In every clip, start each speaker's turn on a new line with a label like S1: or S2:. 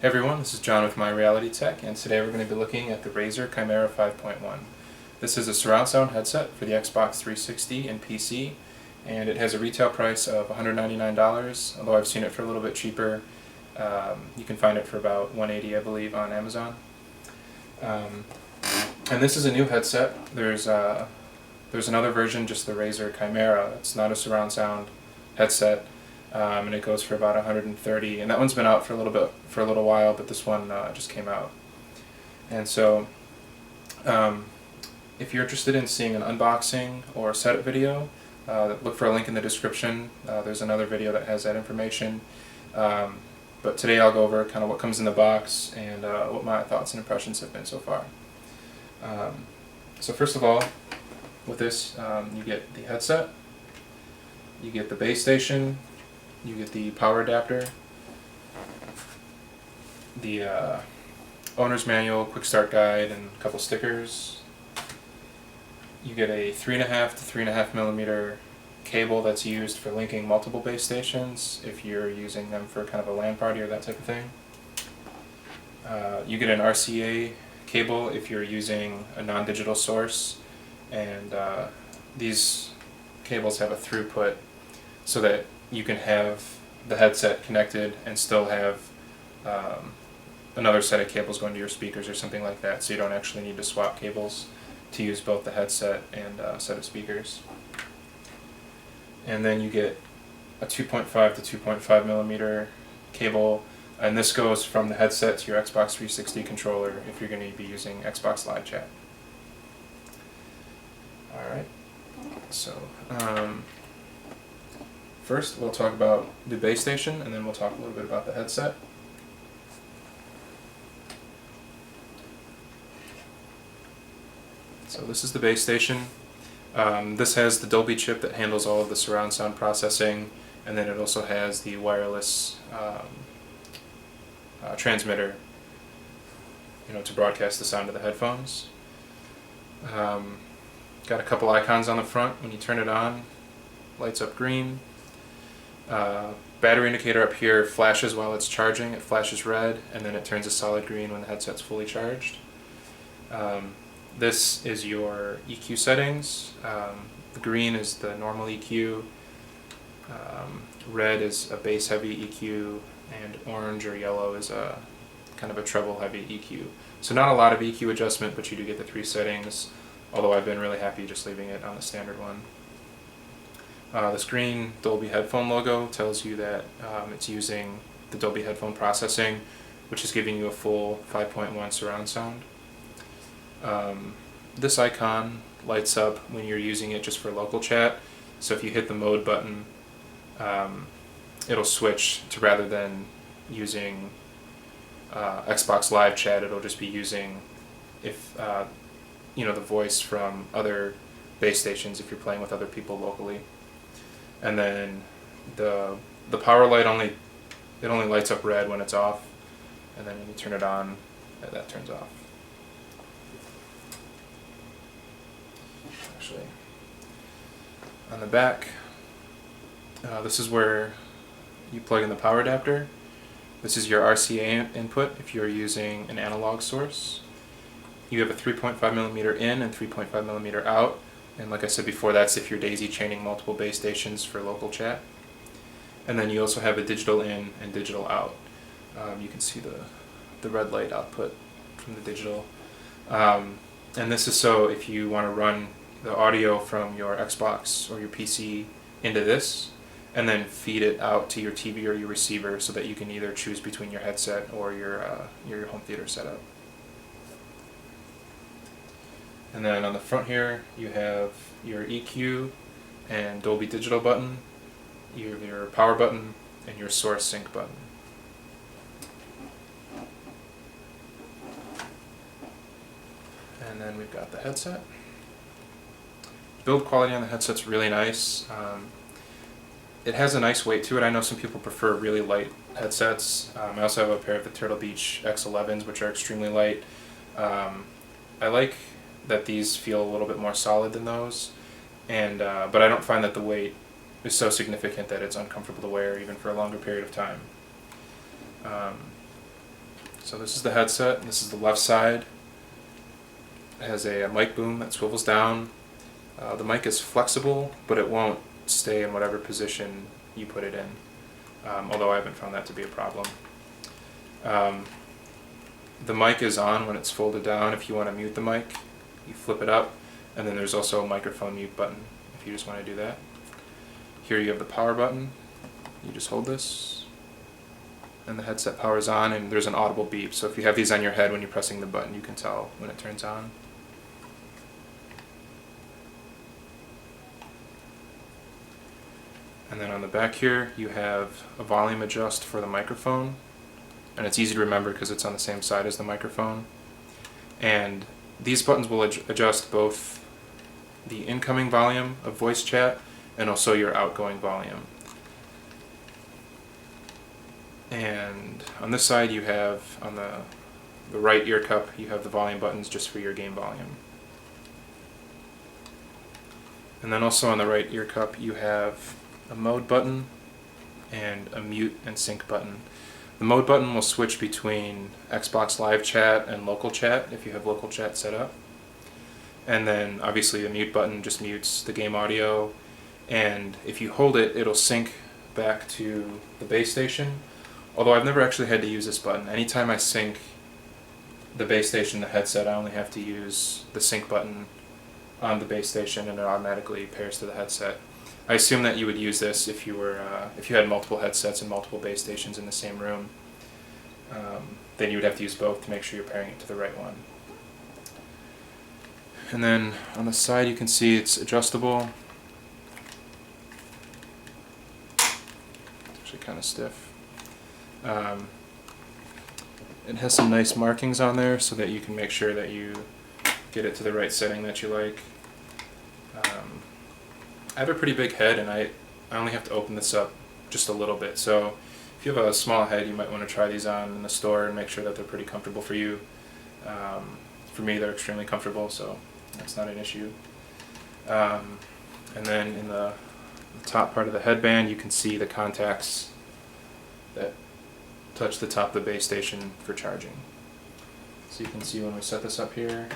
S1: Hey everyone, this is John with My Reality Tech, and today we're going to be looking at the Razer Chimaera 5.1. This is a surround sound headset for the Xbox 360 and PC, and it has a retail price of $199, although I've seen it for a little bit cheaper. You can find it for about $180, I believe, on Amazon. And this is a new headset. There's another version, just the Razer Chimaera. It's not a surround sound headset. And it goes for about $130, and that one's been out for a little while, but this one just came out. And so, if you're interested in seeing an unboxing or setup video, look for a link in the description. There's another video that has that information. But today I'll go over kind of what comes in the box and what my thoughts and impressions have been so far. So first of all, with this, you get the headset, you get the base station, you get the power adapter, the owner's manual, quick start guide, and a couple stickers. You get a 3.5 to 3.5 millimeter cable that's used for linking multiple base stations if you're using them for kind of a LAN party or that type of thing. You get an RCA cable if you're using a non-digital source, and these cables have a throughput so that you can have the headset connected and still have another set of cables going to your speakers or something like that, so you don't actually need to swap cables to use both the headset and set of speakers. And then you get a 2.5 to 2.5 millimeter cable, and this goes from the headset to your Xbox 360 controller if you're going to be using Xbox Live Chat. Alright, so first we'll talk about the base station, and then we'll talk a little bit about the headset. So this is the base station. This has the Dolby chip that handles all of the surround sound processing, and then it also has the wireless transmitter, to broadcast the sound of the headphones. Got a couple icons on the front. When you turn it on, lights up green. Battery indicator up here flashes while it's charging. It flashes red, and then it turns a solid green when the headset's fully charged. This is your EQ settings. The green is the normal EQ. Red is a bass heavy EQ, and orange or yellow is a kind of a treble heavy EQ. So not a lot of EQ adjustment, but you do get the 3 settings, although I've been really happy just leaving it on the standard one. This green Dolby headphone logo tells you that it's using the Dolby headphone processing, which is giving you a full 5.1 surround sound. This icon lights up when you're using it just for local chat, so if you hit the mode button, it'll switch to, rather than using Xbox Live Chat, it'll just be using the voice from other base stations if you're playing with other people locally. And then the power light only lights up red when it's off, and then when you turn it on, that turns off. Actually, on the back, this is where you plug in the power adapter. This is your RCA input if you're using an analog source. You have a 3.5 millimeter in and 3.5 millimeter out, and like I said before, that's if you're daisy chaining multiple base stations for local chat. And then you also have a digital in and digital out. You can see the red light output from the digital. And this is so if you want to run the audio from your Xbox or your PC into this, and then feed it out to your TV or your receiver, so that you can either choose between your headset or your home theater setup. And then on the front here, you have your EQ and Dolby Digital button, your power button, and your source sync button. And then we've got the headset. Build quality on the headset's really nice. It has a nice weight to it. I know some people prefer really light headsets. I also have a pair of the Turtle Beach X11s, which are extremely light. I like that these feel a little bit more solid than those, and but I don't find that the weight is so significant that it's uncomfortable to wear even for a longer period of time. So this is the headset, this is the left side. It has a mic boom that swivels down. The mic is flexible, but it won't stay in whatever position you put it in, although I haven't found that to be a problem. The mic is on when it's folded down. If you want to mute the mic, you flip it up, and then there's also a microphone mute button if you just want to do that. Here you have the power button. You just hold this, and the headset powers on, and there's an audible beep. So if you have these on your head when you're pressing the button, you can tell when it turns on. And then on the back here, you have a volume adjust for the microphone, and it's easy to remember because it's on the same side as the microphone. And these buttons will adjust both the incoming volume of voice chat and also your outgoing volume. And on this side you have, on the right ear cup, you have the volume buttons just for your game volume. And then also on the right ear cup you have a mode button and a mute and sync button. The mode button will switch between Xbox Live Chat and local chat if you have local chat set up. And then obviously the mute button just mutes the game audio, and if you hold it, it'll sync back to the base station. Although I've never actually had to use this button. Anytime I sync the base station, the headset, I only have to use the sync button on the base station and it automatically pairs to the headset. I assume that you would use this if you had multiple headsets and multiple base stations in the same room. Then you would have to use both to make sure you're pairing it to the right one. And then on the side you can see it's adjustable. It's actually kind of stiff. It has some nice markings on there so that you can make sure that you get it to the right setting that you like. I have a pretty big head, and I only have to open this up just a little bit, so if you have a small head you might want to try these on in the store and make sure that they're pretty comfortable for you. For me they're extremely comfortable, so that's not an issue. And then in the top part of the headband you can see the contacts that touch the top of the base station for charging. So you can see when we set this up here,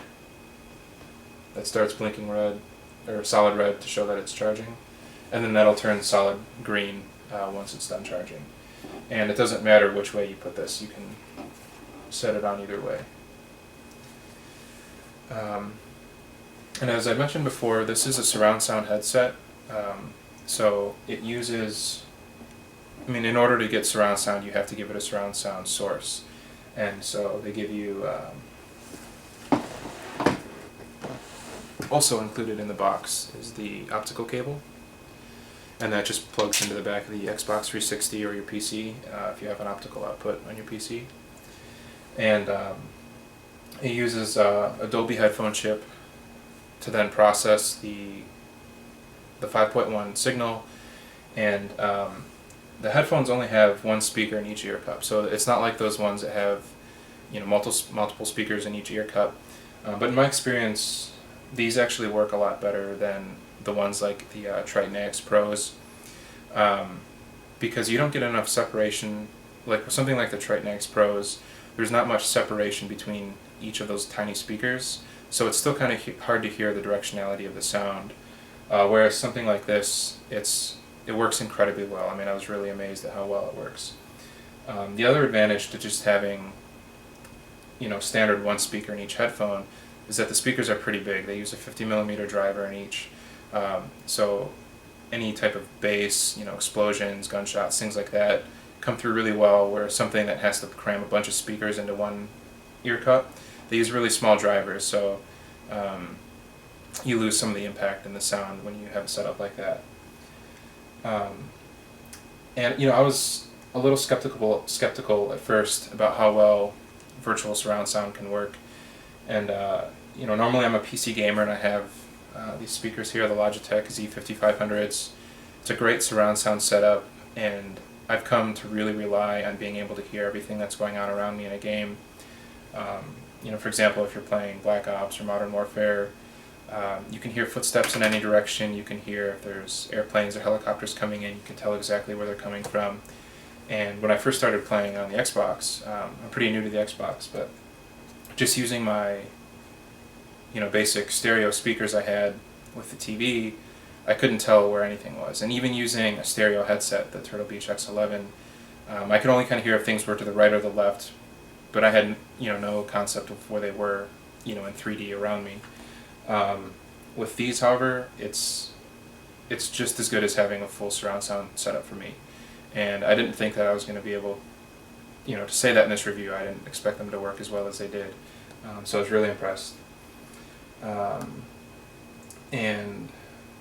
S1: that starts blinking red, or solid red, to show that it's charging, and then that'll turn solid green once it's done charging. And it doesn't matter which way you put this, you can set it on either way. And as I mentioned before, this is a surround sound headset, so it uses, in order to get surround sound you have to give it a surround sound source, and so they give you also included in the box is the optical cable, and that just plugs into the back of the Xbox 360 or your PC if you have an optical output on your PC. And it uses a Dolby headphone chip to then process the 5.1 signal, and the headphones only have one speaker in each ear cup, so it's not like those ones that have multiple speakers in each ear cup. But in my experience, these actually work a lot better than the ones like the Triton AX Pros, because you don't get enough separation. Like with something like the Triton AX Pros, there's not much separation between each of those tiny speakers, so it's still kind of hard to hear the directionality of the sound. Whereas something like this, it works incredibly well. I was really amazed at how well it works. The other advantage to just having standard one speaker in each headphone is that the speakers are pretty big. They use a 50mm driver in each, so any type of bass, explosions, gunshots, things like that come through really well, where something that has to cram a bunch of speakers into one ear cup, they use really small drivers, so you lose some of the impact in the sound when you have it set up like that. And I was a little skeptical at first about how well virtual surround sound can work. And normally I'm a PC gamer and I have these speakers here, the Logitech Z5500s. It's a great surround sound setup, and I've come to really rely on being able to hear everything that's going on around me in a game. For example, if you're playing Black Ops or Modern Warfare, you can hear footsteps in any direction. You can hear if there's airplanes or helicopters coming in. You can tell exactly where they're coming from. And when I first started playing on the Xbox, I'm pretty new to the Xbox, but just using my basic stereo speakers I had with the TV, I couldn't tell where anything was. And even using a stereo headset, the Turtle Beach X11, I could only kind of hear if things were to the right or the left, but I had no concept of where they were in 3D around me. With these, however, it's just as good as having a full surround sound setup for me. And I didn't think that I was going to be able, to say that in this review. I didn't expect them to work as well as they did. So I was really impressed. And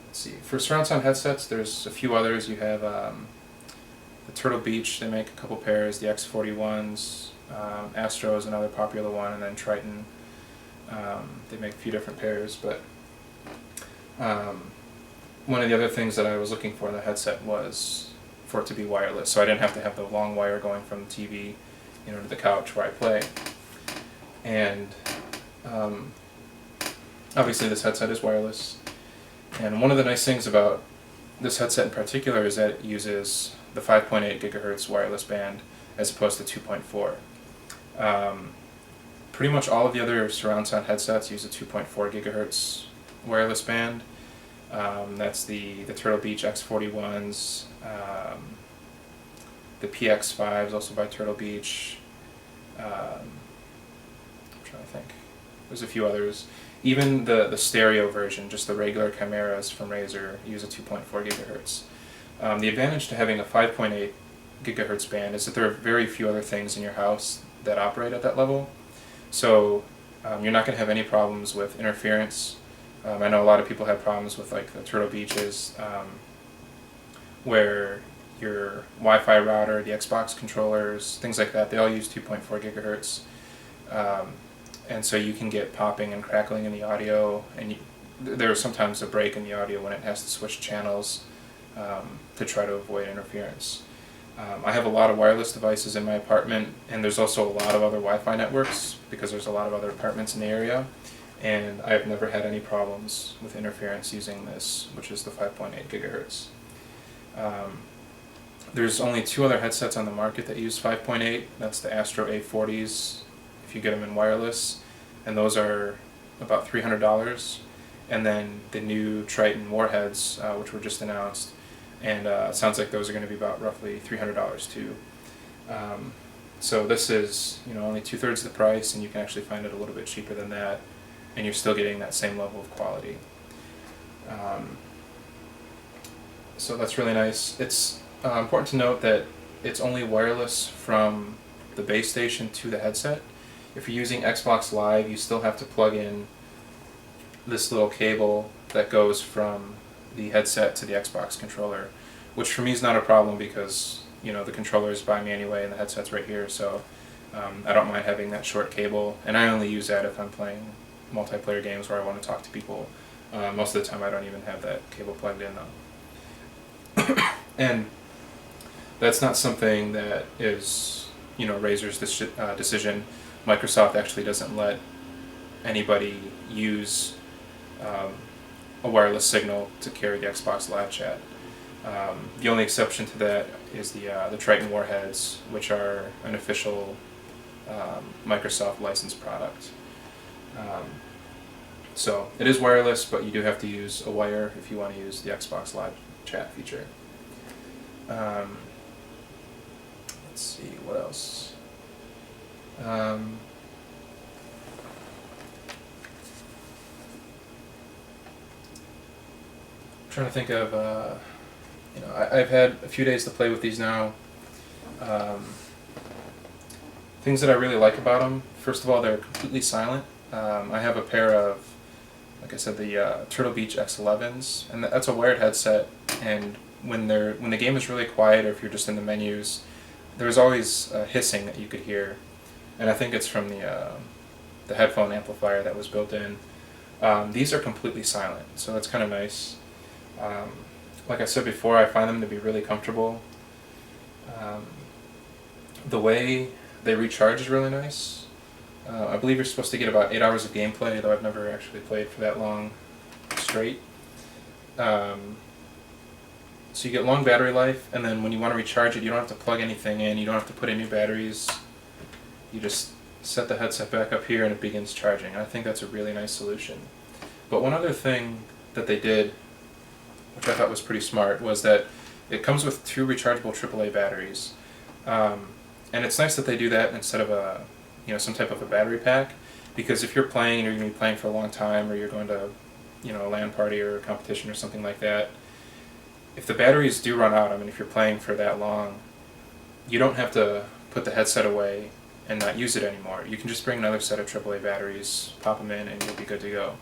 S1: let's see, for surround sound headsets, there's a few others. You have the Turtle Beach, they make a couple pairs, the X41s, Astro is another popular one, and then Triton. They make a few different pairs, but one of the other things that I was looking for in the headset was for it to be wireless, so I didn't have to have the long wire going from the TV to the couch where I play. And obviously this headset is wireless, and one of the nice things about this headset in particular is that it uses the 5.8 gigahertz wireless band as opposed to 2.4. Pretty much all of the other surround sound headsets use a 2.4 gigahertz wireless band. That's the Turtle Beach X41s, the PX5s, also by Turtle Beach. I'm trying to think. There's a few others. Even the stereo version, just the regular Chimaeras from Razer, use a 2.4 gigahertz. The advantage to having a 5.8 gigahertz band is that there are very few other things in your house that operate at that level. So you're not going to have any problems with interference. I know a lot of people have problems with like the Turtle Beaches, where your Wi-Fi router, the Xbox controllers, things like that, they all use 2.4 gigahertz. And so you can get popping and crackling in the audio, and there's sometimes a break in the audio when it has to switch channels to try to avoid interference. I have a lot of wireless devices in my apartment, and there's also a lot of other Wi-Fi networks because there's a lot of other apartments in the area, and I have never had any problems with interference using this, which is the 5.8 gigahertz. There's only two other headsets on the market that use 5.8. That's the Astro A40s, if you get them in wireless, and those are about $300. And then the new Triton Warheads, which were just announced, and it sounds like those are going to be about roughly $300 too. So this is only 2/3 the price, and you can actually find it a little bit cheaper than that, and you're still getting that same level of quality. So that's really nice. It's important to note that it's only wireless from the base station to the headset. If you're using Xbox Live, you still have to plug in this little cable that goes from the headset to the Xbox controller, which for me is not a problem because the controller is by me anyway and the headset's right here, so I don't mind having that short cable, and I only use that if I'm playing multiplayer games where I want to talk to people. Most of the time I don't even have that cable plugged in though. And that's not something that is Razer's decision. Microsoft actually doesn't let anybody use a wireless signal to carry the Xbox Live Chat. The only exception to that is the Triton Warheads, which are an official Microsoft licensed product. So it is wireless, but you do have to use a wire if you want to use the Xbox Live Chat feature. Let's see, what else? Trying to think of, I've had a few days to play with these now. Things that I really like about them, first of all, they're completely silent. I have a pair of, like I said, the Turtle Beach X11s, and that's a wired headset, and when the game is really quiet, or if you're just in the menus, there's always hissing that you could hear, and I think it's from the headphone amplifier that was built in. These are completely silent, so that's kind of nice. Like I said before, I find them to be really comfortable. The way they recharge is really nice. I believe you're supposed to get about 8 hours of gameplay, though I've never actually played for that long straight. So you get long battery life, and then when you want to recharge it, you don't have to plug anything in, you don't have to put in new batteries. You just set the headset back up here and it begins charging. I think that's a really nice solution. But one other thing that they did, which I thought was pretty smart, was that it comes with 2 rechargeable AAA batteries. And it's nice that they do that instead of some type of a battery pack, because if you're playing and you're going to be playing for a long time, or you're going to a LAN party or a competition or something like that, if the batteries do run out, if you're playing for that long, you don't have to put the headset away and not use it anymore. You can just bring another set of AAA batteries, pop them in, and you'll be good to go.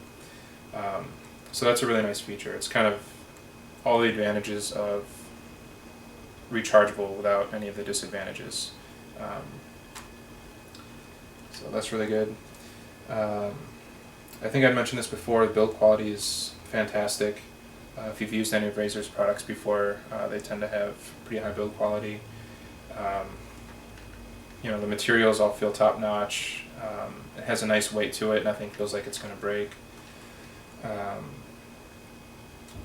S1: So that's a really nice feature. It's kind of all the advantages of rechargeable without any of the disadvantages. So that's really good. I think I mentioned this before, the build quality is fantastic. If you've used any of Razer's products before, they tend to have pretty high build quality. The materials all feel top notch. It has a nice weight to it, nothing feels like it's going to break.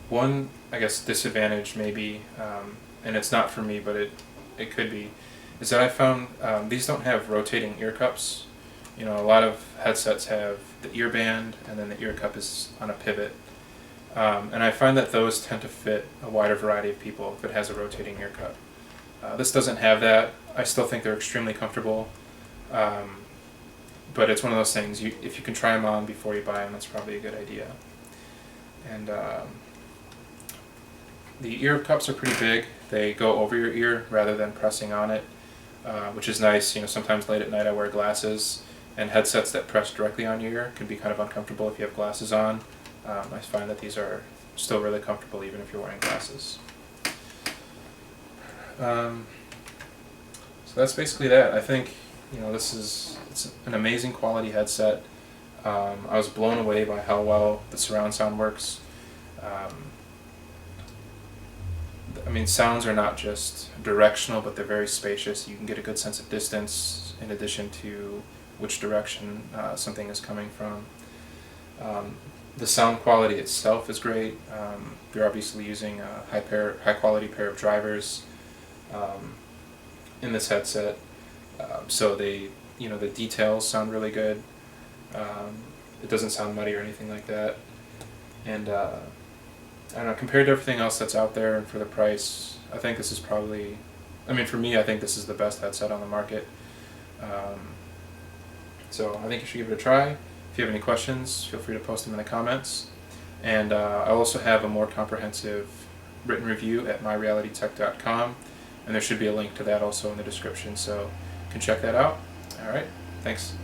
S1: One, I guess, disadvantage maybe, and it's not for me, but it could be, is that I found these don't have rotating ear cups. A lot of headsets have the ear band and then the ear cup is on a pivot. And I find that those tend to fit a wider variety of people if it has a rotating ear cup. This doesn't have that. I still think they're extremely comfortable, but it's one of those things, if you can try them on before you buy them, that's probably a good idea. And the ear cups are pretty big. They go over your ear rather than pressing on it, which is nice. Sometimes late at night I wear glasses, and headsets that press directly on your ear can be kind of uncomfortable if you have glasses on. I find that these are still really comfortable even if you're wearing glasses. So that's basically that. I think it's an amazing quality headset. I was blown away by how well the surround sound works. Sounds are not just directional, but they're very spacious. You can get a good sense of distance in addition to which direction something is coming from. The sound quality itself is great. You're obviously using a high quality pair of drivers in this headset, so the details sound really good. It doesn't sound muddy or anything like that, and I don't know, compared to everything else that's out there and for the price, I think this is probably, for me, I think this is the best headset on the market. So I think you should give it a try. If you have any questions, feel free to post them in the comments. And I'll also have a more comprehensive written review at myrealitytech.com, and there should be a link to that also in the description, so you can check that out. Alright, thanks.